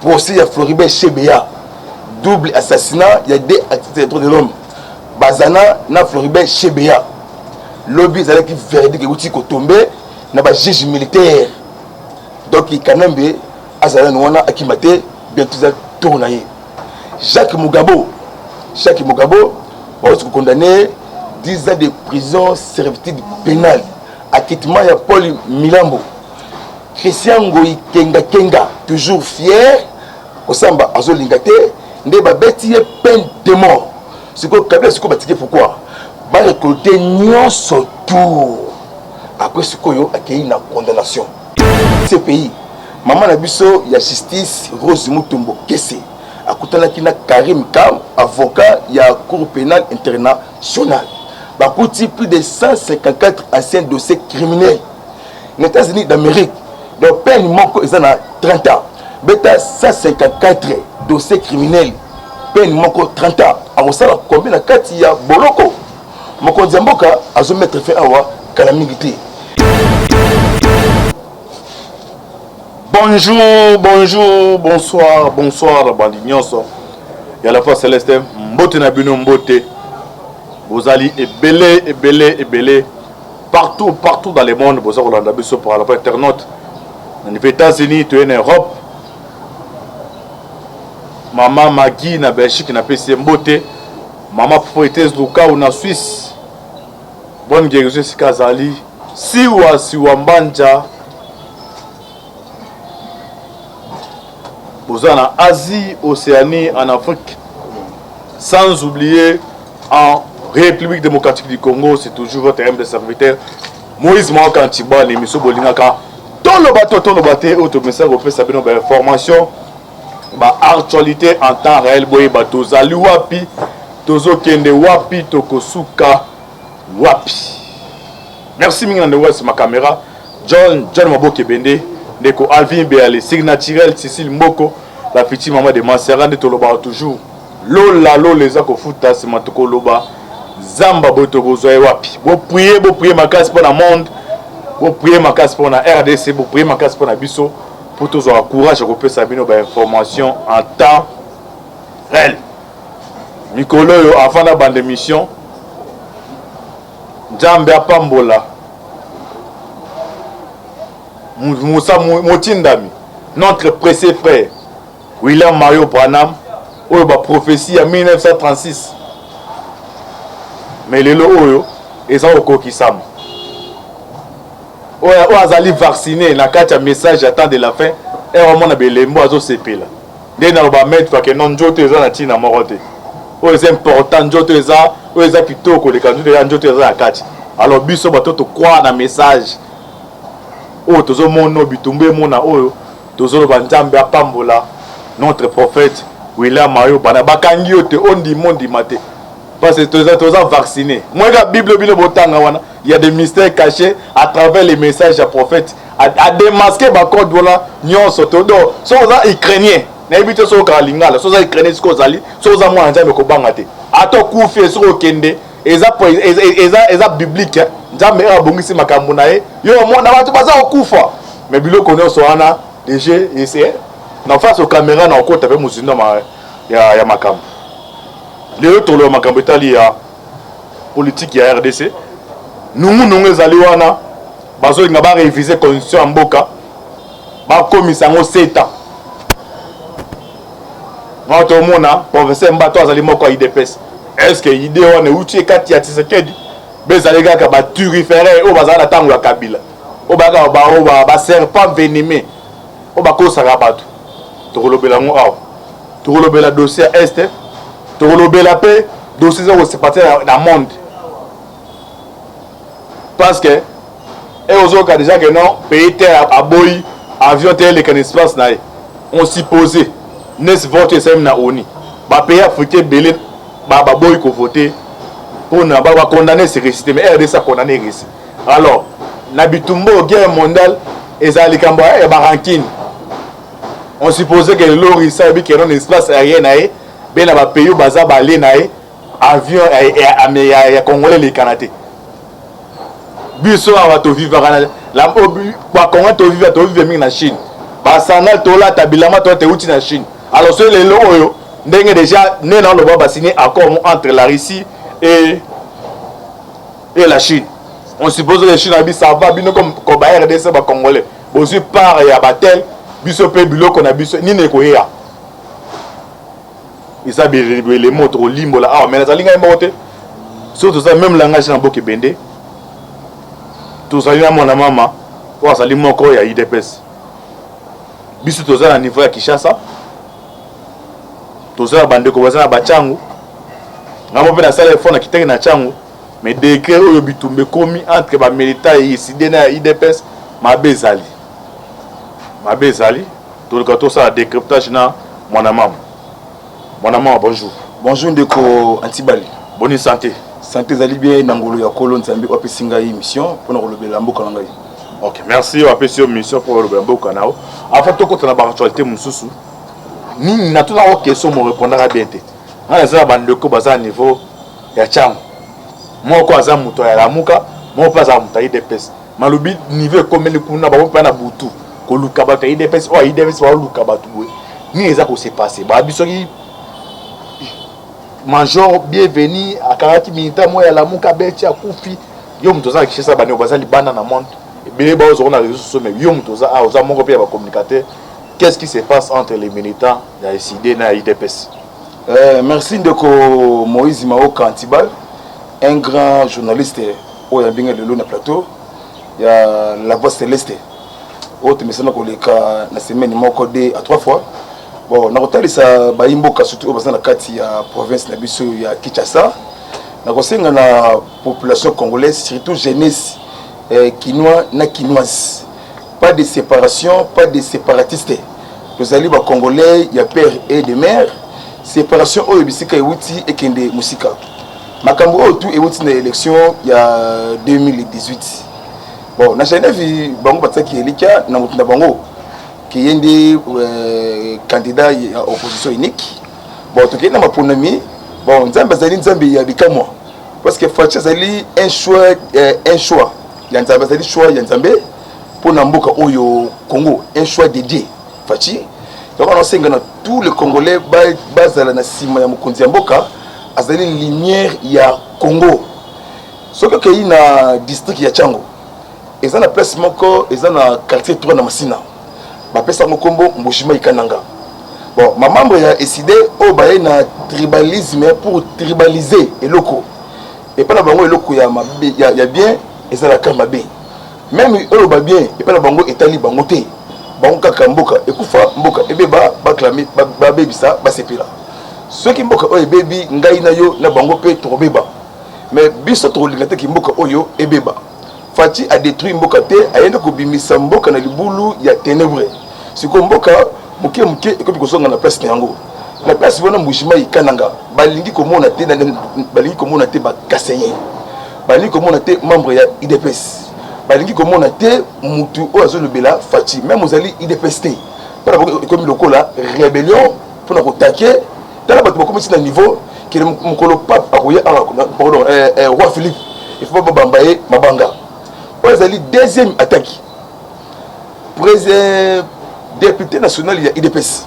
procès à Floribert Chebeya, double assassinat, il y a des activités de l'homme. Bazana na Floribert Chebeya. Lobby est qui verdict qui est tombé, na ba juge militaire. Donc il quand même azana nwana akimate bientôt ça tourner. Jacques Mugabo va être condamné 10 ans de prison servitude pénale. Acquittement il y a Paul Milambo. Christian Ngoyi Kenga toujours fier Osamba Azolingate nde ba beti peine de mort. Ce que Kabila ce que batike pourquoi ba récolter nyonso tout après ce que yo accueilli na condamnation. Ce pays maman na biso ya justice Rose Mutombo Kese akutana kina Karim Kam avocat ya cour pénale internationale. Ba kuti plus de 154 anciens dossiers criminels. Les États-Unis d'Amérique donc peine moko ils ont 30 ans. Beta 154 dossiers criminels. Peine moko 30 ans. Alors ça combien na kati ya boloko. Moko Diamboka azo mettre fin awa calamité. Bonjour, bonsoir, bandinyoso. Il y a la fois Céleste, mbote na bino mbote. Vous allez ébélé. Partout dans le monde, vous avez Rolanda Bisso pour la internaute. Dans les États-Unis, tu es en Europe. Maman Magui na Belgique na PC mbote. Maman Poétesse Luka ou na Suisse. Bonne guérison si Kazali. Siwa Mbanja. Vous en Asie, Océanie, en Afrique. Sans oublier en République démocratique du Congo, c'est toujours votre aime de serviteur. Moïse Mouakantiba, l'émission Bolingaka. Tout le bateau, auto-message, on fait sa information. Actualité en temps réel, boye bateau. Zali wapi, tozo kende wapi, tokosuka wapi. Merci Mingan de West, ma caméra. John Maboke Bende, Neko Alvin Béalé, Signe Naturel, Cécile Mboko, la petite maman de Manseran de Toloba toujours. Lola les ako futa, c'est Matoko Loba. Zamba Botogo Zoé wapi. Vous priez ma casse pour la monde. Vous priez ma casse pour la RDC, vous priez ma casse pour la Bisso. Pour tous avoir courage à couper sa information en temps réel. Nicolo, avant la bande d'émission, Djambia Pambola, Moussa Motindami, notre pressé frère, William Mario Branham, où la prophétie en 1936. Mais les lots, ils ont au Kisam. Où azali vacciné na kati message attend de la fin et au moins na belembo azo sepela ndena ba mettre que non njoto eza na tina morote o c'est important njoto eza o eza pitoko le kanzu de njoto eza na kati alors biso bato to croire na message o tozo mono bitumbe mona oyo tozo ba nzambe apambola notre prophète William Mario bana bakangi yote ondi mondi mate parce que toza vacciné moi la Bible bino botanga wana il y a des mystères cachés à travers les messages des prophètes à démasquer ba code voilà nyon soto do so za ukrainien na ebite so ka lingala so za ukrainien ko zali so za mwana nzambe ko bangate ato kufi so kende eza biblique nzambe a bongisi makambo na ye yo mona batu baza okufa mais biloko nyonso wana déjà essayer na face aux caméras na okota pe muzindo ya makambo leo tolo makambo etali ya politique ya RDC nungu ezali wana bazolinga ba réviser constitution ya mboka bakomisa yango 7 ans ngato mona professeur Mbato azali moko ya IDPS est-ce que idée wana uti ekati ya Tshisekedi bezali kaka ba turifere o bazala na tango ya Kabila o baka ba serpent venimé o bakosaka bato tokolobela ngo awa tokolobela dossier est tokolobela pe dossier zo se partir dans monde parce que et aux autres déjà que non pays terre à boy avion tel les espace na on supposé n'est voter sem na oni ba pays africain belé ba boy ko voter pour na ba condamner ce récité mais RDC a condamné récit alors na bitumbo guerre mondiale ezali kambo e ba ranking on supposait que l'ori ça bi que non espace aérien na ben na ba pays baza balé na avion ya congolais les canadiens biso awa to vivre la ba Congo to vivre mingi na Chine basana tola tabilama to te uti na Chine alors ce les loyo ndenge déjà né dans le bas signé accord entre la Russie et la Chine. On suppose que la Chine a dit ça va bien comme RDC ba congolais aussi par ya batel biso pe biloko na biso ni ne ko ya isa les mots trop limbo là ah mais la linga mbote surtout ça même langage na boke bende tout ça ya mona mama kwa sali moko ya IDPS biso to za na niveau ya Kinshasa to za bande ko bazana bachangu ngamo pe na sala fona kitenge na changu mais décret oyo bitumbe komi entre ba militaires et ici na IDPS mabezali tout le cas ça décryptage na mona mama bonjour ndeko Antibali bonne santé zali bien nangolo ya kolo nzambe opesinga yi mission pona kolobela mboka na ngai. OK, merci opesio mission pour kolobela mboka nao afin to kota na ba actualité mususu ni na tuna o question mo répondre bien te na za bandeko baza niveau ya chango moko aza muto ya lamuka moko paza muto ya IDPS malobi niveau komeli kuna ba mpa na butu koluka ba IDPS o IDPS ba luka ba tuwe ni eza ko se passer ba bisoki Major bienvenue à 40 minutes moi ya lamuka beti akufi yo mutoza kishesa bane bazali bana na monde bele ba ozona réseaux sociaux mais yo mutoza a oza moko pe ba communicateur qu'est-ce qui se passe entre les militants ya SID na IDPS? Merci ndeko Moïse Maoka Antibal, un grand journaliste au Yabinga de l'eau na plateau ya la voix céleste autre mesana koleka na semaine moko de à 3 fois. Bon, na kotalisa baimboka surtout au na kati ya province na biso ya Kinshasa na kosenga na population congolaise surtout jeunesse quinois na quinoise, pas de séparation, pas de séparatistes. Nous allons ba congolais ya père et de mère séparation oyo bisika ewuti ekende musika makambo oyo tout ewuti na élection ya 2018. Bon, na Genève bango bataki elika na mutu na bango qui est des candidats à opposition unique. Bon, tout cas, dans ma ponami, bon, Nzambe ya bikamo parce que Facha zali un choix. Il y a Nzambe zali choix, il y a Nzambe pour Namboka Oyo Congo, un choix dédié. Fachi. Donc on sait que tous les Congolais bazala na sima ya mokonzi ya mboka azali lumière ya Congo. Ce que il na district ya Chango. Et ça na place moko, et ça na quartier 3 na Masina. Bapesa mokombo mboshima ikananga. Bon, ma membre ya SID o baye na tribalisme pour tribaliser eloko. Et pas na bango eloko ya mabe ya bien et ça la kama be. Même olo ba bien et pas na bango etali bango te. Bango kaka mboka ekufa mboka ebeba ba clamer ba bebisa ba sepela. Ceux qui mboka o ebebi ngai na yo na bango pe trobeba. Mais biso to lingate ki mboka oyo ebeba. Fati a détruit mboka te ayende ko bimisa mboka na libulu ya ténèbres. Si ko mboka muke ekopi kosonga na place yango na place wana mbushima ikananga balingi komona te ba kasenye balingi komona te membre ya IDPS balingi komona te mutu o azolobela Fati même ozali IDPS te para ekomi lokola rébellion pour na kotaquer tala bato bakomi na niveau que mukolo pape akoya pardon roi Philippe il faut pas bambaye mabanga o azali deuxième attaque président député national ya IDPS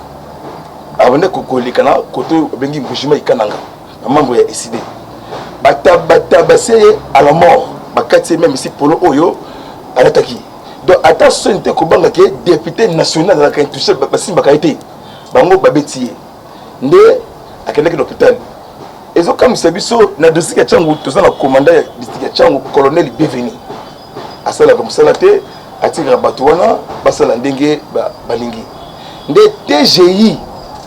avant de kokolikana koto bengi mbushima ikananga na membre ya SID bata basé à la mort bakati même ici polo oyo alataki donc attention te ko banga ke député national la kan toucher basimba kaité bango babetiye nde akendeki l'hôpital ezo comme sabiso na district ya Changu tozana commandant ya district ya Changu colonel bienvenu asala comme ça la te atira batouana basala ndenge balingi nde TGI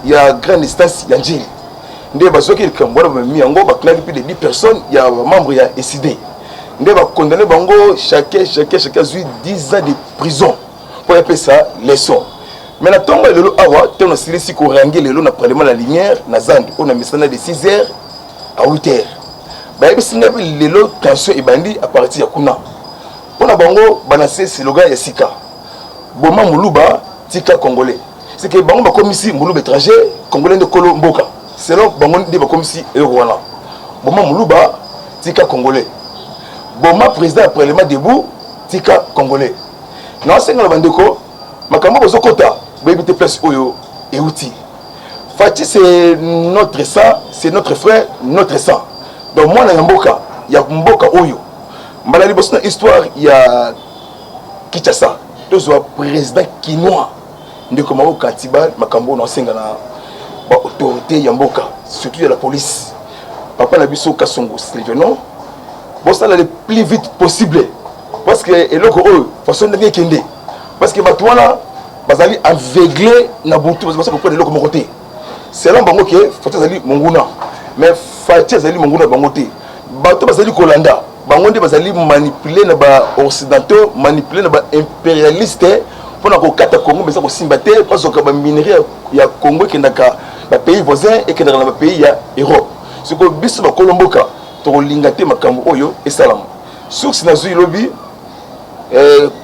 ya grande instance ya Njili nde basoki kambona bami yango baklaki plus de 10 personnes ya membre ya SID nde ba condamné bango chacun 10 ans de prison pour appeler ça leçon mais la tombe lelo awa teno silisi ko rangi lelo na parlement la lumière na zandi on a misana de 6h à 8h ba ebisinga lelo tension ebandi à partir ya kuna pona bango banase slogan ya sika boma muluba tika congolais c'est que bango ba komisi muluba étranger congolais de kolo mboka selon bango de ba komisi e rwanda boma muluba tika congolais boma président parlement debout tika congolais non c'est ngala bandeko makambo bozokota boyebite place oyo euti Fati c'est notre sang, c'est notre frère, notre sang. Donc moi na mboka, ya mboka oyo. Mbala liboso na histoire ya Kinshasa. Tozwa président kinois. Ndeko Mao Katiba makambo na senga na ba autorité ya mboka, surtout ya la police. Papa na biso Kasongo Sylvain. Bon ça le plus vite possible parce que eloko oyo façon de kende. Parce que batwana bazali aveuglé na butu parce que comprendre eloko mokoté. C'est là bango ke Fati azali monguna mais Fati azali monguna bango te bato bazali kolanda bango nde bazali manipuler na ba occidentaux manipuler na ba impérialiste pour na kokata Congo mais ça ko simba te parce que ba minerai ya Congo kendaka ba pays voisins et kendaka na ba pays ya Europe ce que biso ba kolomboka to lingate makambo oyo et salam source na zui lobby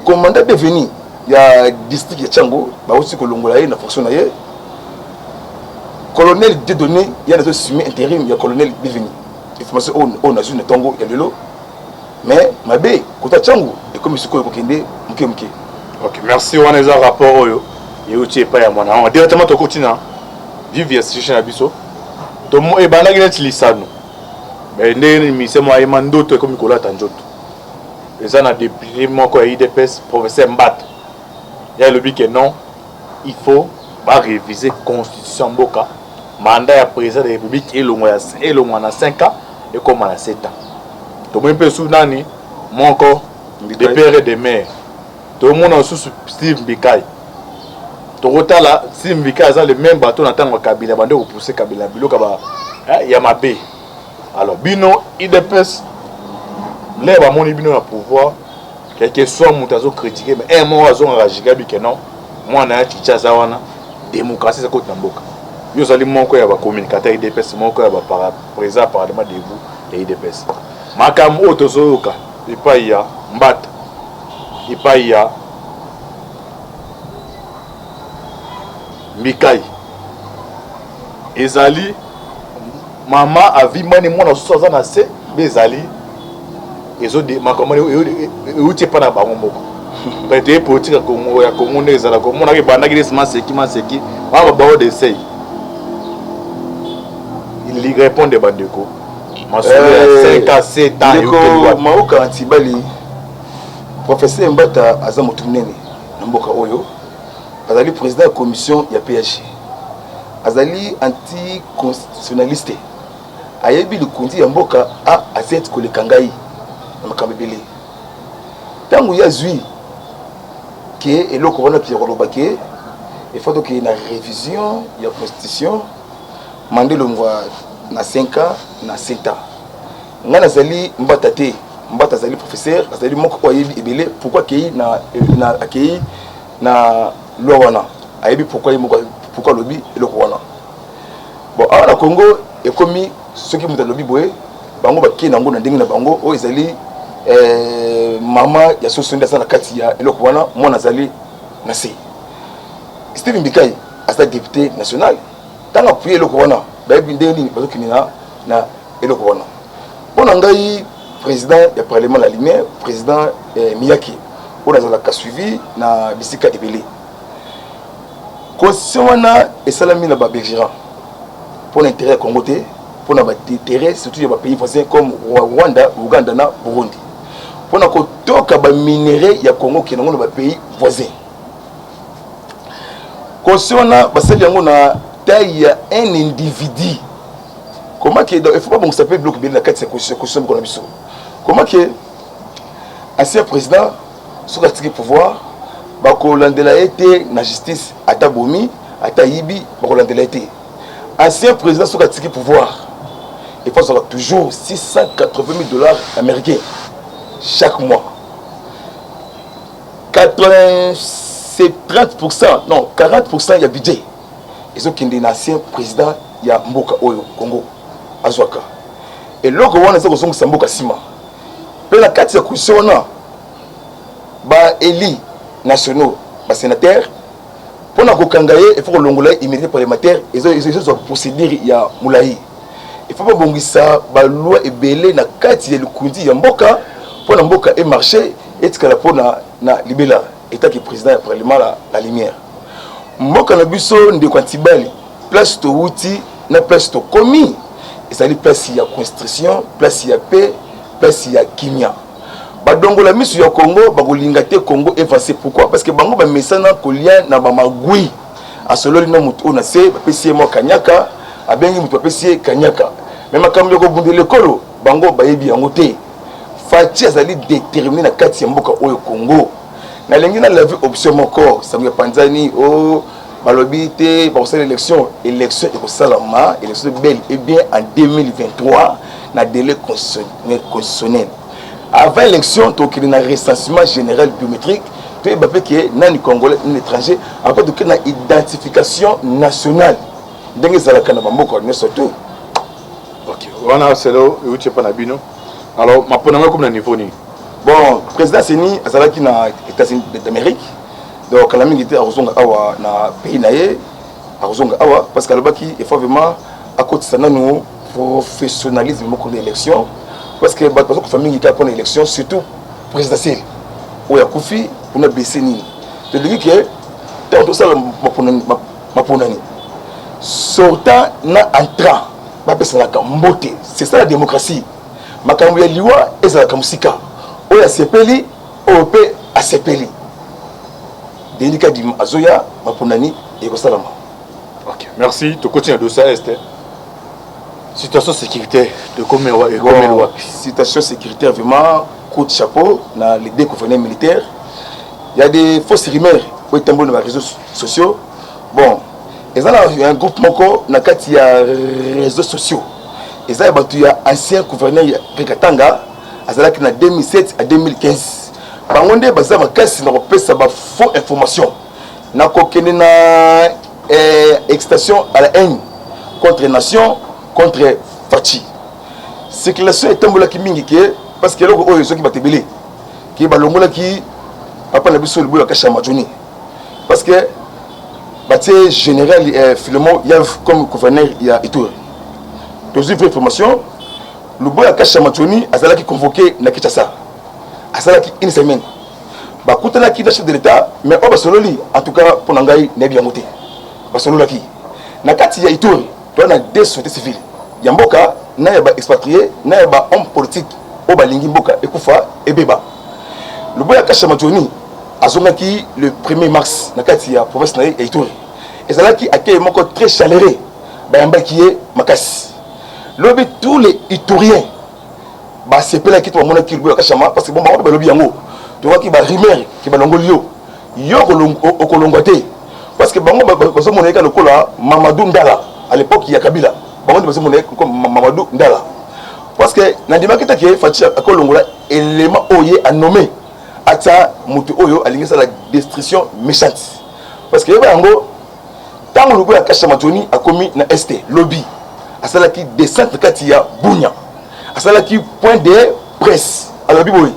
commandant devenu ya district ya Tchango ba aussi kolongola ye na fonction na ye colonel Dieudonné, il y a des soumis intérim, il y a colonel devenu. Information on a une tango, il y a de l'eau. Mais ma bé, quand tu as Tchango, et comme il se connaît, mke. Ok, merci. On a un rapport. Et où pas à mon nom. Directement, tu continues. Vive la situation à Bisso. Tu es banal, tu lis ça. Mais c'est moi, il m'a d'autres comme Nicolas Tanjot. Et ça, on a déplié mon quoi, IDPS, professeur Mbat. Il y a le but que non, il faut réviser la constitution Boka. Mandat à président de la République et le moins à 5 ans et comme à 7 ans. Tout le monde peut souvenir mon corps des pères et des mères. Tout le monde a sous Steve Bikai. Tout le temps là, Steve Bikai a le même bateau dans le Kabila, il a poussé Kabila, il y a ma baie. Alors, Bino, IDPS, l'air à mon Bino à pouvoir, quel que soit mon tazo critiqué, mais un mot à zone rajiga, que non, moi, on a un chicha zawana, démocratie, ça coûte Namboka. Nous allons monter à communicateur IDPS, monter à président parlement de vous et IDPS. Makam otozoka, il pas y a mbat, il pas y a Mikai. Ezali, maman a vu mani mon association à C, Ezali, ezodi makamani où tu es pas dans Bangombo. Peut-être politique à Congo, ya Congo ne ezala Congo, on a bandagi des maseki, on va avoir des essais. Il répond de Bandeko. Ma soeur, 5 à 7 ans. Maoka Antibali, professeur Mbata Azamotunene, Namboka Oyo, Azali président de la commission de PH. Azali anticonstitutionnaliste. Ayebi le Kundi Mboka a Azet Kolekangai, Namakambele. Tango ya Zui, qui est le corona Pierre Lobake, il faut qu'il y ait une révision de la constitution. Mandé le mois na 5 ans, na 7 ans. Nga nazali Mbata te, Mbata azali professeur, azali moko ko yebi ebele pourquoi kei na akei na lowana. Ayebi pourquoi lobby eloko wana. Bon, à Congo et commis ceux qui muta lobby boye, bango ba kei nango na ndenge na bango o ezali mama ya sosonda sana kati ya eloko wana, moi nazali na se. Steve Mbikai as député national. Tant appuyé le corona, Babindeni, na le corona. On a eu président du Parlement la lumière, président Miyaki, on a suivi na Bisika Ebele. Constitution et salami na Belgique pour l'intérêt congolais, pour l'intérêt surtout des pays voisins comme Rwanda, Ouganda, na Burundi. Pour na kotoka ba minerai ya Congo qui sont des pays voisins. Constitution basali yango na taille à un individu. Comment que il faut pas bon s'appeler bloc bien la carte c'est constitution qu'on a mis. Comment que ancien président sous l'article pouvoir ba ko landela été na justice ata bomi ata yibi ba ko landela été ancien président sous l'article pouvoir il faut avoir toujours 680 000 $ américains chaque mois. 30%, non 40% il y a budget. Et ce qui est un ancien président, il y a Mboka Oyo, Congo, Azwaka. Et là, on a dit Mboka Sima. Puis la carte de constitution, bah élus nationaux, bah sénateurs, pour la Kokangaye, il faut que l'ongolais immédiatement parlementaire, ils ont procédure, il y a Moulaï. Il faut pas bongi ça, bah loi est belée, na carte de Lukundi, il y a Mboka, pour la Mboka est marché, et pour na libéla. état que président ya parlement la lumière mboka na biso ndeko Tibali place to wuti na place to komi ezali place ya construction place ya paix place ya kimia badongo la misu ya Congo bakolinga te Congo évancé pourquoi parce que bango ba mesana kolia na ba magui asololi na mutu na se bapesi mo kanyaka abengi mutu bapesi kanyaka même makambo yoko bundele kolo bango bayebi yango te Fati azali déterminé na kati ya mboka oyo Congo na lengi na la vie option moko Samuel Panzani o balobi te pour cette élection et salama élection belle et bien en 2023 na délai constitutionnel avant l'élection donc il y a un recensement général biométrique puis il que nani congolais ni étranger après donc il y a une identification nationale ndenge zalaka na bamboka ne surtout OK wana selo uti pa na bino alors ma pona comme na niveau ni bon président Seni azalaki na États-Unis d'Amérique donc la mingi était à Rozonga awa na pays naé à Rozonga awa parce que alobaki il faut vraiment à côté ça nous professionnalisme moko d'élection parce que parce que famille qui a pour l'élection surtout présidentielle ou ya kufi pour na baisser ni te dis que tant ça ma ponani sortant na entrant ba pesa la mbote c'est ça la démocratie makambo ya liwa ezala kamusika o ya sepeli o pe a sepeli Délicat di azoya maponani et salama. OK merci to continue de ça est situation sécuritaire de combien situation sécuritaire vraiment coup de chapeau dans les deux gouvernements militaires. Il y a des fausses rumeurs au tambo dans les réseaux sociaux. Bon, il y a un groupe moko na kati ya réseaux sociaux. Il y a ancien gouverneur Rekatanga azalaki na 2007 à 2015. Bangonde baza makasi na kopesa ba faux information na kokene na extension à la haine contre nation contre Fachi. Circulation est tambola ki mingi ke parce que loko oyo soki batebele ki balongola ki papa na biso libola kasha majoni parce que batie général Philemon Yav comme gouverneur ya Ituri. Deux information libola kasha majoni azalaki convoqué na Kinshasa. Azalaki une semaine. Ba kutana ki na chef de l'état mais o basololi en tout cas pour nangai na bien ngote. Basololi ki na kati ya Ituri to na deux sociétés civiles. Yamboka na ya ba expatrié na ya ba homme politique o balingi mboka ekufa ebeba. Le boya kasha majoni azongaki le 1er mars na kati ya province na Ituri. Ezalaki accueil moko très chaleureux ba yambaki makasi. Lobi tous les Ituriens ba sepela ki to mona ki boya kasha parce que bon ba lobi yango to ki ba rumeur ki ba longoli yo kolongote parce que bango ba so mona ka lokola Mamadou Ndala à l'époque il y a Kabila bango ba so mona comme Mamadou Ndala parce que na dimaki ta ki Fachi akolongola élément oyé à nommer ata mutu oyo alingisa la destruction méchante parce que bango tant le boya kasha matoni a commis na ST lobby asala ki descente kati ya Bunya asala ki point de presse alors biboy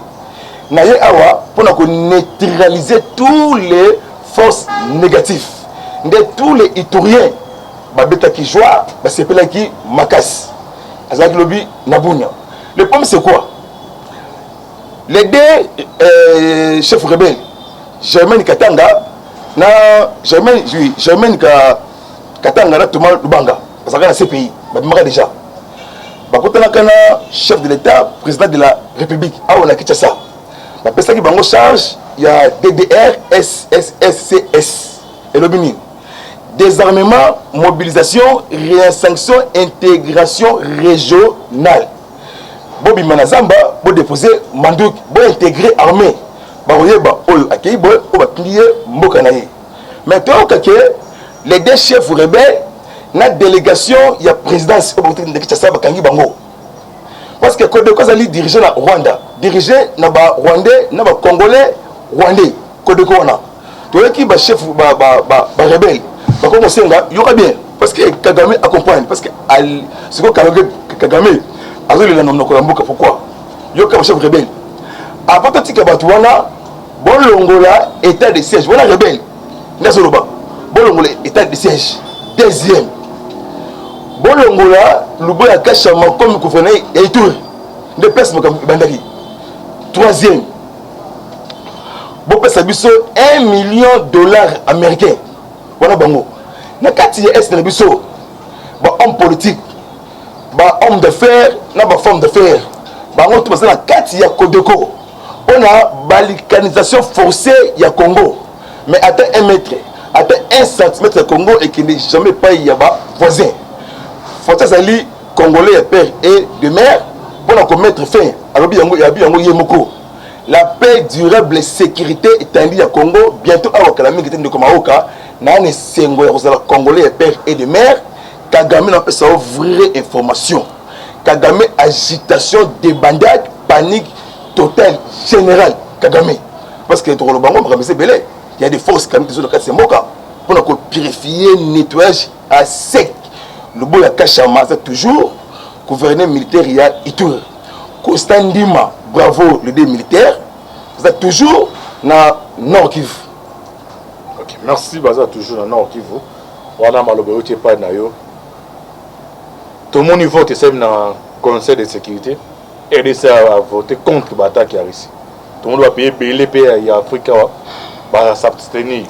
na ye awa pour neutraliser tous les forces négatives de tous les Ituriens babeta ki joie ba sepela ki makas asala ki lobby na Bunya. Le problème c'est quoi? Les deux chefs rebelles Germaine Katanga na Germaine Katanga na Thomas Lubanga parce que na CPI ba déjà bakotana kana chef de l'état président de la république awa na Kinshasa ba pesa ki bango charge ya DDR SSCS et lobini désarmement mobilisation réinsertion intégration régionale bobi manazamba bo déposer mandouk bo intégrer armée ba oyeba oyo akei bo o ba plier mboka na ye mais to kake les deux chefs rebelles na délégation ya présidence au bout de Kinshasa bakangi bango parce que Kodeko ali diriger na Rwanda diriger na ba Rwandais na ba Congolais Rwandais Kodeko wana to ki ba chef ba rebelle ba ko senga yoka bien parce que Kagame accompagne parce que c'est quoi Kagame azoli la nomno ko mboka pourquoi yoka ba chef rebelle avant tika batu wana bolongola état de siège wana rebelle ndazoloba bolongola état de siège deuxième bolongola luboya kasha makomi gouverneur et tout de place bandaki troisième bopesa biso $1 million américain wana bango na kati ya est na biso ba homme politique ba homme d'affaires na ba femme d'affaires bango to basala kati ya Codeco on a balkanisation forcée ya Congo mais atteint 1 mètre atteint 1 centimètre ya Congo et qui n'est jamais pas y a ba voisin faut ça ali congolais ya père et de mère pour mettre fin alobi yango ya bi yango yemoko la paix durable et sécurité étendue à Congo bientôt à Wakalami qui est de Komaoka na ne sengo ya congolais ya père et de mère Kagame n'a pas ça ouvrir information Kagame agitation débandade panique totale générale Kagame parce que tout le bango c'est belé il y a des forces quand même qui sont dans le cadre de Moka pour purifier nettoyage à sec le beau ya Kachama c'est toujours gouverneur militaire il y a Ituri Constant Ndima bravo le deux militaires c'est toujours na Nord Kivu. OK merci baza toujours na Nord Kivu wana maloba yote pa na yo tout le monde vote c'est dans conseil de sécurité et RDC a voté contre l'attaque qui a ici tout le monde va payer BLP à Afrique va s'abstenir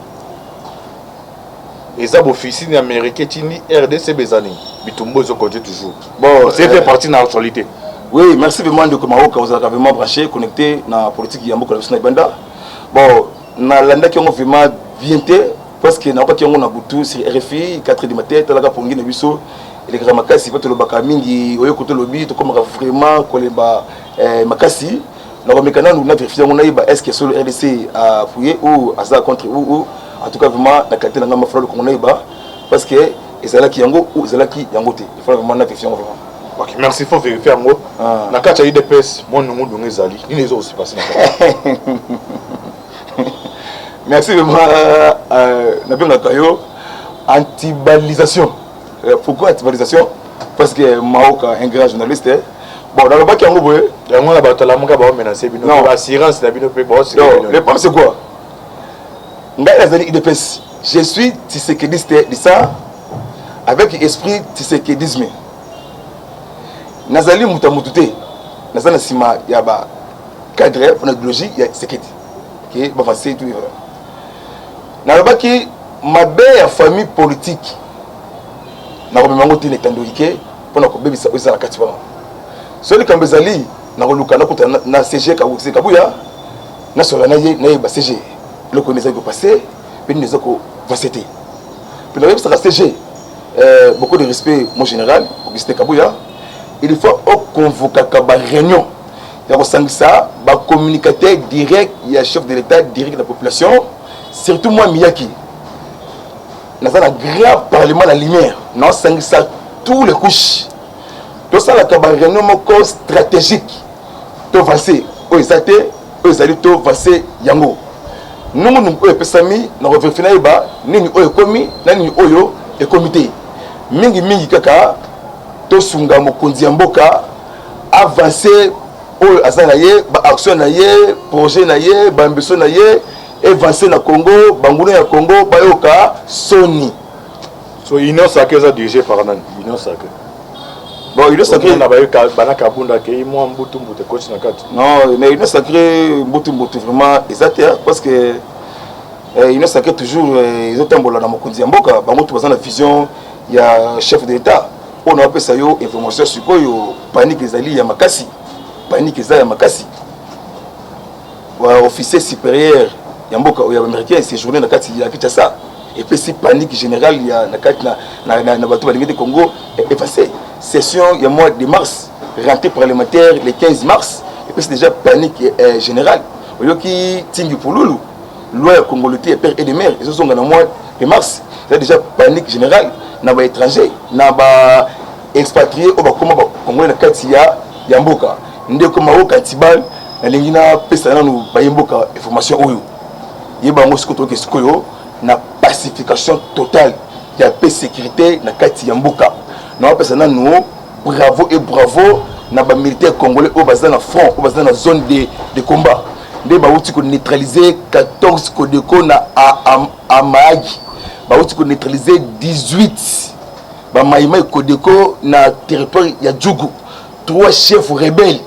et ça officine américain tini RDC bezani bitumbo zo continue toujours bon c'est fait partie de l'actualité. Oui, merci vraiment de Komaoka, vous avez vraiment branché, connecté dans la politique de Yambo Kolabisna Banda. Bon, na landa qui ont vraiment bien été, parce que n'a pas qui ont boutou sur RFI, 4 du matin, talaga pongi na biso, et les grands makasi, pas le bakamingi, oyo koto lobi, to comme vraiment koleba makasi. Na romekana nous na vérifier on a est-ce que sur le RDC a fouillé ou à ça contre ou en tout cas vraiment la qualité na mafra le Congolais parce que ezala ki yango ou ezala ki yangote. Il faut vraiment na vérifier vraiment. OK, merci, il faut vérifier en gros. Na kati ya IDPS, mon nom de Ngezali. Il les a aussi passé dans merci vraiment na bien kayo antibalisation. Pourquoi antibalisation? Parce que Maoka un grand journaliste. Bon, dans le bac yango boye, yango na batala monga ba menacer bino assurance na bino pe bo. Le problème c'est quoi? Ngai nazali IDPS. Je suis Tshisekidiste de ça avec esprit Tshisekidisme. Nazali mutamutute nazana sima ya ba cadre pour idéologie ya sécurité qui ba facile tout vivre na lobaki mabe ya famille politique na ko mango tine tandorike pour na ko bebisa osala kati ba soli kambezali na ko luka na ko na CG ka wuse kabuya na sola na ye ba CG le connaissait ko passer puis nous ko facete puis na bebisa ka CG beaucoup de respect mon général Augustin Kabuya. Il faut convoquer une réunion. Il y a un communicateur direct, il y a un chef de l'État direct de la population, surtout moi, Miyaki. Nous avons un grand parlement à la lumière. Nous avons tous les couches. Tout ça, c'est une réunion stratégique. Tout va se passer, tout va se yango. Nous avons vérifié le comité. Mingi kaka. Tosunga mokonzi ya mboka avancer oyo azana ye ba action na ye projet na ye ba ambition na ye avancer na Congo banguna ya Congo bayoka soni so union sacrée ça dirigé par nan union sacrée bon union sacrée na bayoka banaka bunda ke moi mbutu mbute coach na kati non mais union sacrée mbutu vraiment exact parce que union sacrée toujours ils ont tambola na mokonzi ya mboka bango to bazana vision ya chef de l'État. On a appelé ça yo information sur quoi yo panique les alliés ya makasi panique les ya makasi wa officier supérieur ya mboka ya américain c'est journée na kati ya Kinshasa et puis si panique générale ya na kati na bato ba de Congo est passé session ya mois de mars rentrée parlementaire le 15 mars et puis c'est déjà panique générale yo qui tingi pululu loi congolais père et de mère ils sont dans le mois de mars c'est déjà panique générale na ba étranger na ba expatrié au ba koma ba Congo na kati ya mboka ndeko maoka tibal na lingina pesa na no ba mboka information oyo yeba ngo sikoto ke sikoyo na pacification totale ya paix sécurité na kati ya mboka na pesa na no bravo et bravo na ba militaire congolais au bazana front au bazana zone de combat ndeba uti ko neutraliser 14 Codeco na Amagi ba uti ko neutraliser 18 ba maïma Codeco na territoire ya Djougou 3 chefs rebelles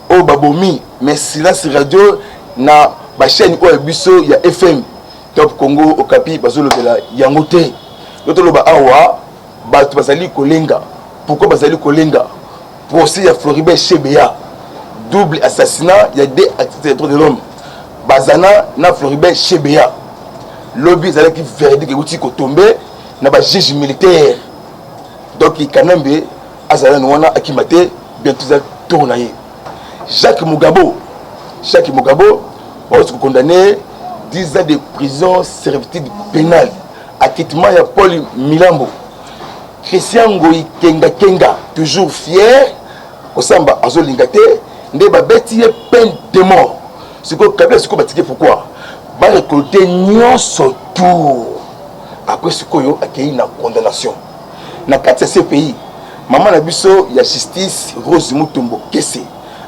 au babomi mais silence radio na ba chaîne oyo biso ya FM Top Congo Okapi bazolobela yango te lotoloba awa bato bazali kolenga. Pourquoi bazali kolenga? Procès ya Floribert Chebeya, double assassinat, il y a des activités de l'homme. Bazana na Floribert Chebeya. Lobby zala ki verdict outi ko tomber na ba juge militaire. Donc il kanambe azala nwana akimate bientôt za tournaye. Jacques Mugabo va être condamné 10 ans de prison servitude pénale. Acquittement ya Paul Milambo. Christian Ngoyi Kenga, toujours fier, Osamba Azolingate, ne ba beti peine de mort. Ce que Kabila ce que batike pourquoi? Ba récolter nion surtout. Après ce que yo accueilli na condamnation. Na 4 CPI, maman na biso ya justice Rose Mutombo Kese.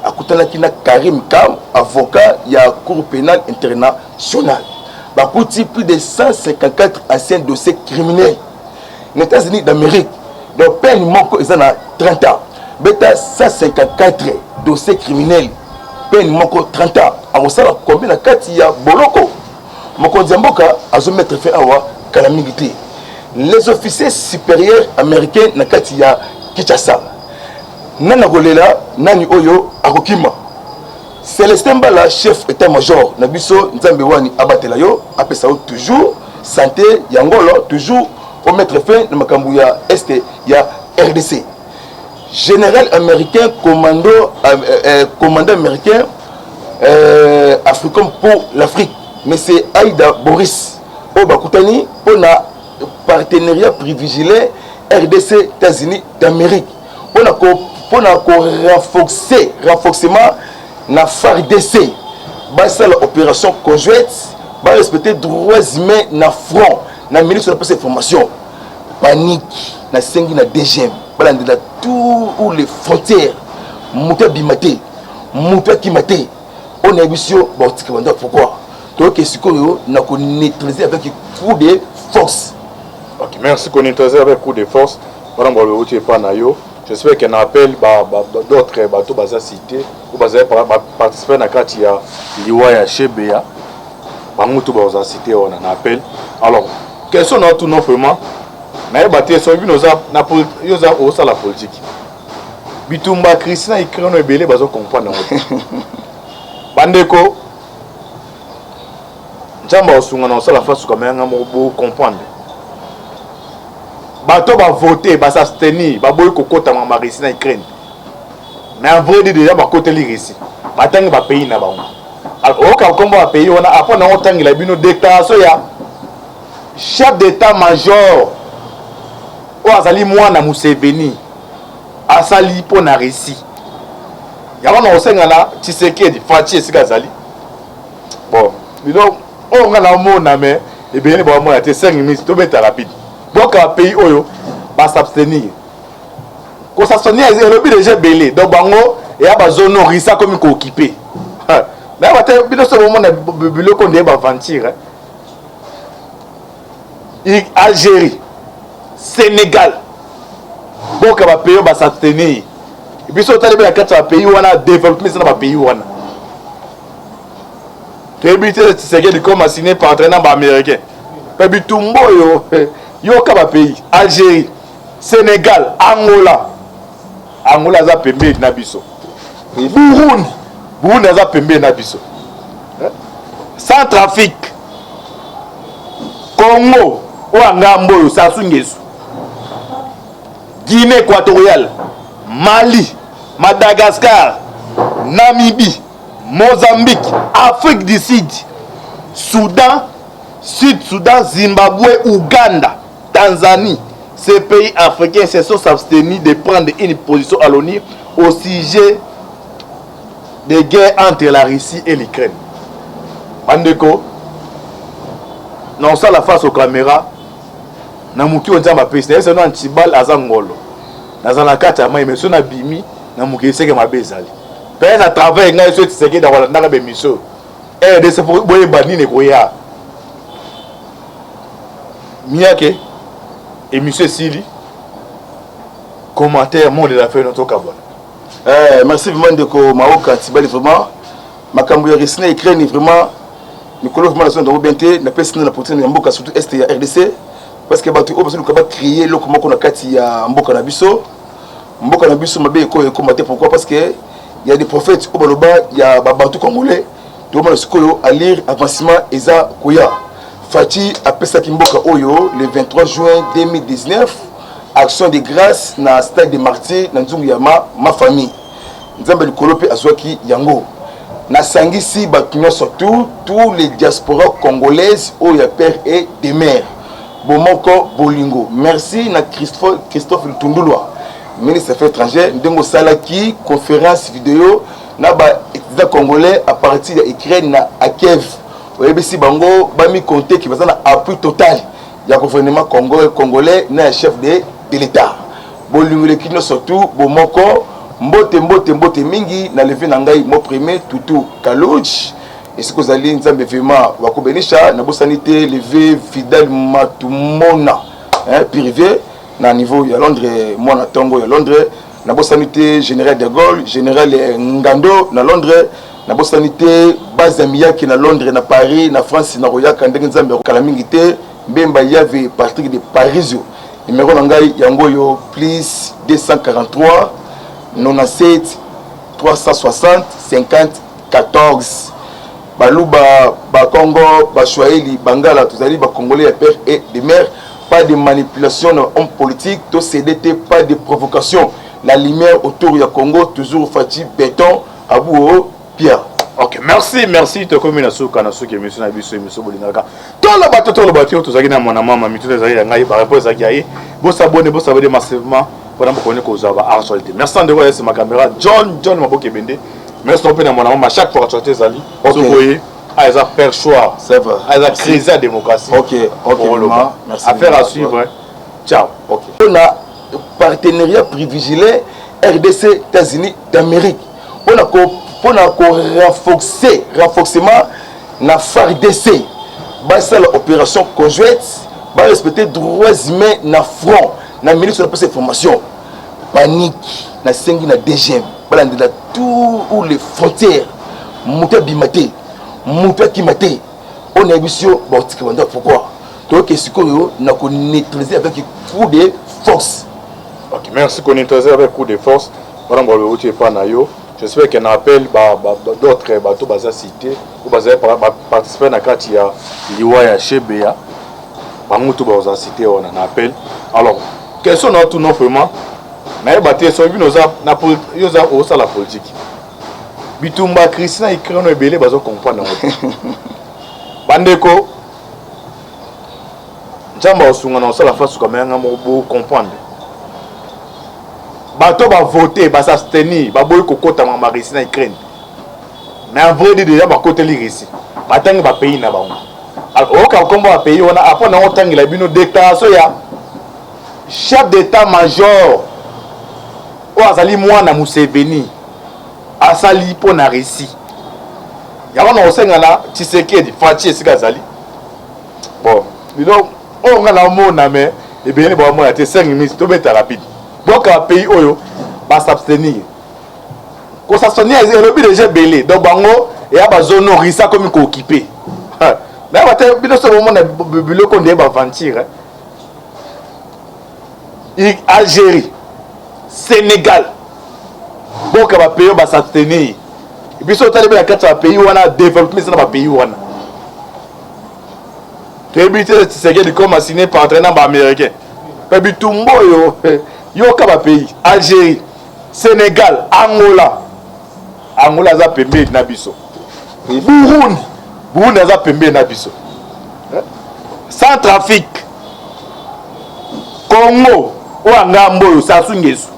Akutana kina Karim Kam, avocat ya Cour pénale internationale. Ba kuti plus de 154 anciens dossiers criminels. Les États-Unis d'Amérique, donc peine manque ils en a 30 ans. Beta 154 dossiers criminels, peine manque 30 ans. Alors ça combien de cas il y a Boloko. Moko Diamboka a zo mettre fin à calamité. Les officiers supérieurs américains na kati ya Kinshasa. Nana Golela, Nani Oyo Akokima. Célestin Mbala, chef état-major, Nabiso Nzambewani Abatelayo, apesa toujours santé Yangolo, toujours pour mettre fin à Makambouya Est, il y a RDC. Général américain, commandant américain africain pour l'Afrique. Mais c'est Aïda Boris. Au Bakutani, on a partenariat privilégié RDC, États-Unis d'Amérique. On a renforcement na FARDC. C'est l'opération conjointe. Va respecter droits humains na front. Na ministre de cette formation. Panique na sengi na DGM. Balandela tous les frontières. Mouta bimate. Mouta kimate. On a mission pourquoi? Donc ce qu'on a neutralisé avec coup de force. Ok, merci qu'on neutralisé avec coup de force. Madame Boloti pas nayo. J'espère qu'un appel d'autres bateaux basés cités ou basés participer à la carte il y a Liwaya Chebeya. Bamutu basés cités on a un appel. Alors quels sont nos tout non vraiment? Na bateau so bi noza na yoza au la politique. Bitumba Christina écrit no belé bazo comprendre. Bandeko Jamba osunga na la face comme un mo comprendre. Bato va voter, va s'abstenir, va boire kokota ma Russie na Ukraine. Mais en vrai déjà va côté li Russie. Batang va pays na ba. Alors au cas comme va pays on a après na otang la bino déclaration ya chef d'état-major o azali mwana Museveni asali po na Russie. Ya wana osenga na Tshisekedi Fachi esika azali. Bon, bino on a la mona mais et bien ba mo ya te 5 minutes to beta rapide. Donc un pays oyo va s'abstenir. Quand ça sonne il déjà belé donc bango et a ba zone risa comme il occupé. Mais va te bino ce moment na bilo qu'on va aventure. Algérie, Sénégal. Donc va pays va s'abstenir. Et puis ça tali bien quatre pays où on a développé ça dans pays où on a. Éviter c'est que comme signé par entraîneur américain. Et puis tout yo yoka ba pays Algérie, Sénégal, Angola za pembe na biso. Burundi za pembe na biso. Centrafrique, Congo, Ouangambo yo Sassou Nguesso. Guinée équatoriale, Mali, Madagascar, Namibie, Mozambique, Afrique du Sud, Soudan, Sud-Soudan, Zimbabwe, Ouganda, Tanzanie. Ces pays africains se sont abstenus de prendre une position à l'ONU au sujet des guerres entre la Russie et l'Ukraine. Bandeko, non ça la face aux caméras, namuki on tamba pesi, c'est un antibal azangolo. Dans la carte à moi, mais son abimi, namuki c'est que ma bezali. Père à travers ngai so tseke dans la bémiso. Eh de ce pour boye bani ne koya. Miake et monsieur Sili commentaire monde de la feuille notre cabane. Merci vraiment de ko maoka tibali vraiment makambo ya Russie na Ukraine vraiment Nicolas vraiment la zone bien te na pesi na protéine ya mboka surtout est ya RDC parce que bato obeso ko ba créer loko moko na kati ya mboka na biso mabe ko maté pourquoi parce que il y a des prophètes au baloba il y a babantu congolais to mo sikoyo à lire avancement eza koya Fati a pesa kimboka oyo le 23 juin 2019 action de grâce na stade de martyrs na nzungu ya ma famille nzambe likolo pe azwaki yango na sangisi batunyo surtout tous les diasporas congolaises au ya père et de mère bomoko bolingo merci na Christophe Lutundulwa ministre des Affaires étrangères ndengo salaki conférence vidéo na ba étudiants congolais à partir de Ukraine na à Kiev oyebisi bango bami compter qui bazana appui total ya gouvernement congolais na chef de l'état bolingo le kino surtout bomoko mbote mingi na levé na ngai mo premier tutu kalouch et ce que vous allez nzambe vraiment wakobenisha na bosanité levé fidèle matumona privé na niveau ya Londres moi na tongo ya Londres na bosanité général de Gaulle général Ngando na Londres na bosanité base miyaki na Londres na Paris na France na royaka ndenge nzambe kala mingi te mbemba yave Patrick de Parisio numéro na ngai yango yo plus 243 97 360 50 14 baluba Congo Swahili Bangala tous allez congolais à père et de mère pas de manipulation homme politique tout CDT pas de provocation la lumière autour du Congo toujours Fati béton Abou Pierre. Ok, merci te comme na suka qui émission na biso émission bolinaka to la bato to zaki na mona mama mitu zaki ya ngai ba réponse zaki ayi bo s'abonner massivement pour nous connaître aux actualités. Merci de voir ma caméra John Maboke Bende. Merci de na mona mama chaque fois que tu es allé vous voyez à ça faire choix c'est vrai à ça créer la démocratie. OK merci affaire à suivre. Ciao. OK on a partenariat privilégié RDC États-Unis d'Amérique on a renforcement na FARDC basa la opération conjointe ba respecter droits humains na front na ministre de la formation panique na sengi na DGM bala ndela tous les frontières muta bimate muta kimate on a visio botika banda pourquoi donc sikoyo na ko neutraliser avec coup de force. OK, merci qu'on neutraliser avec coup de force. Voilà moi le tu pas na yo. J'espère qu'un appel d'autres bateaux basés cité ou basés participer à la carte ya liwa ya Chebea bangutu baza cité on en appel. Alors quels sont notre non vraiment na baté so bi noza na yoza au la politique bitumba Christina ikreno ebele bazo comprendre bandeko njamba osunga na la face comme un mo comprendre bato ba voter ba s'abstenir ba boy kokota ma Russie na Ukraine mais en vrai déjà ba côté li Russie batangi ba pays na bango alors ka kombo ba pays ona après na otangi la bino déclaration ya chef d'état major o azali mwana Museveni asali po na Russie ya wana osenga na Tshisekedi Fachi esika azali bon bino o ngala mona mais e bien ba mona te 5 minutes to beta rapide. Donc un pays oyo va s'abstenir. Quand s'abstenir il le but déjà belé donc bango et a zone risa comme ko occupé. Mais va te bino ce moment na bilo ko ndé ba ventir. Algérie, Sénégal. Donc va pays va s'abstenir. Et puis so tali ba kata pays wana développement c'est na pays wana. Tributaire de Tshisekedi comme signé par entraîneur américain. Puis tumbo yo ka ba pays Algérie, Sénégal, Angola za pembe na biso. Burundi za pembe na biso. Centrafrique, Congo, Ouangambo, Sassou Nguesso.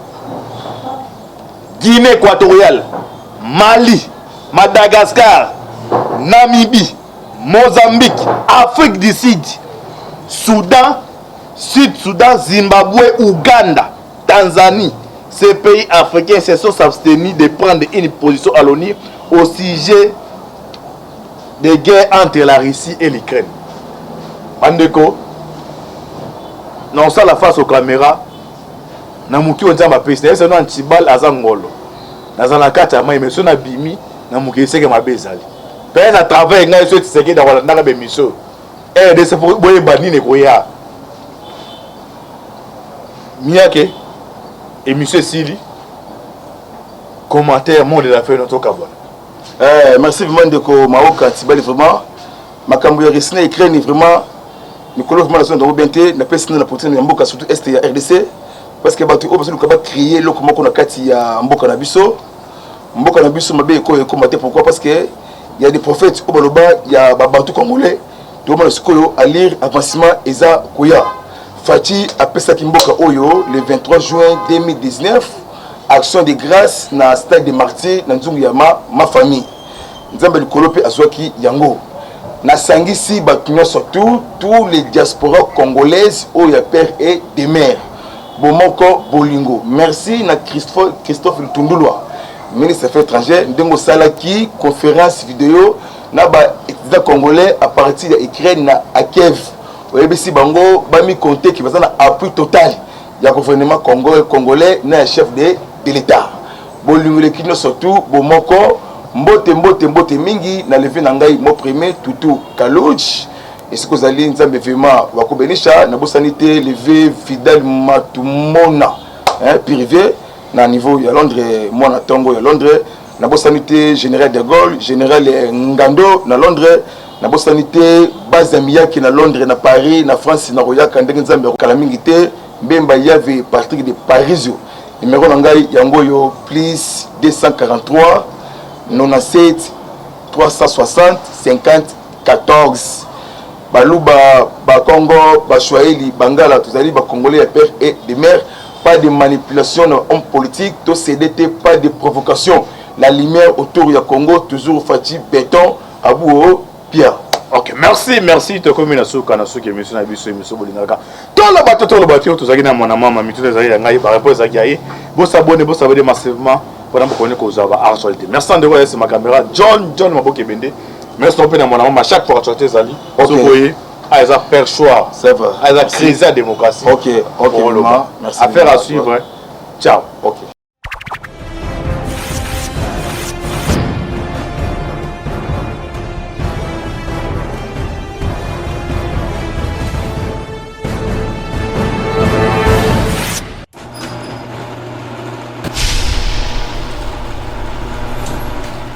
Guinée équatoriale, Mali, Madagascar, Namibie, Mozambique, Afrique du Sud, Soudan, Sud-Soudan, Zimbabwe, Ouganda, Tanzanie. Ces pays africains se sont abstenus de prendre une position à l'ONU au sujet des guerres entre la Russie et l'Ukraine. Bandeko, non ça la face aux caméras, na muki on tamba pesi, c'est un antibal azangolo. Na zanakata mai mais son abimi na muki seke mabezali. peut à travers ngai so tseke da wala ndaka be miso de se pour boye banine ko ya miake émission Sili commentaire monde de la fait notre cabane. Merci vraiment de ko Maoka Tibali vraiment makambo ya resine écrit vraiment Nicolas vraiment la zone de bien na pesi na portée na mboka surtout est ya RDC parce que batu obeso ko ba créer loko moko na kati ya mboka na biso mabe ko commenter pourquoi parce que il y a des prophètes au baloba il y a babantu congolais tout le monde sikoyo à lire avancement eza koya Fati a pesa kimboka oyo le 23 juin 2019 action de grâce na stade de Martyrs na nzungu ya ma famille nzambe likolo pe azwaki yango na sangisi batunyo surtout tous les diasporas congolaises oyo père et de mère bomoko bolingo merci na Christophe Lutundulwa ministre des Affaires étrangères ndengo salaki conférence vidéo na ba étudiants congolais à partir de Ukraine na à Kiev oyebisi bango bami compter qui bazana appui total ya gouvernement congolais na chef de l'état bolingo le kino surtout bomoko mbote mingi na levé na ngai mo premier tutu kalouch et ce que vous allez nzambe vraiment wakobenisha na bosanité levé fidèle matumona privé na niveau ya Londres moi na tongo ya Londres na bosanité général de Gaulle général Ngando na Londres na bosanité base amiyaki na Londres na Paris na France na royaka ndenge nzambe kala mingi te mbemba yave Patrick de Parisio numéro na ngai yango yo plus 243 97 360 50 14 baluba Congo Swahili Bangala tozali ba congolais ya père et de mère pas de manipulation dans homme politique to CDT pas de provocation la lumière autour ya Congo toujours Fati béton Abou Pierre. OK, merci to komi na suka émission na biso émission bolingaka to la bato tozaki na mwana mama mitu tozali ngai ba réponse zaki aye bo s'abonner massivement pour nous connaître aux actualités. Merci de voir ma caméra John Maboke Bende. Merci de mon maman chaque fois que tu es allé. Vous voyez, à ça perchoir. C'est vrai. À ça créer la démocratie. OK, merci. Affaire à suivre. Ciao. OK.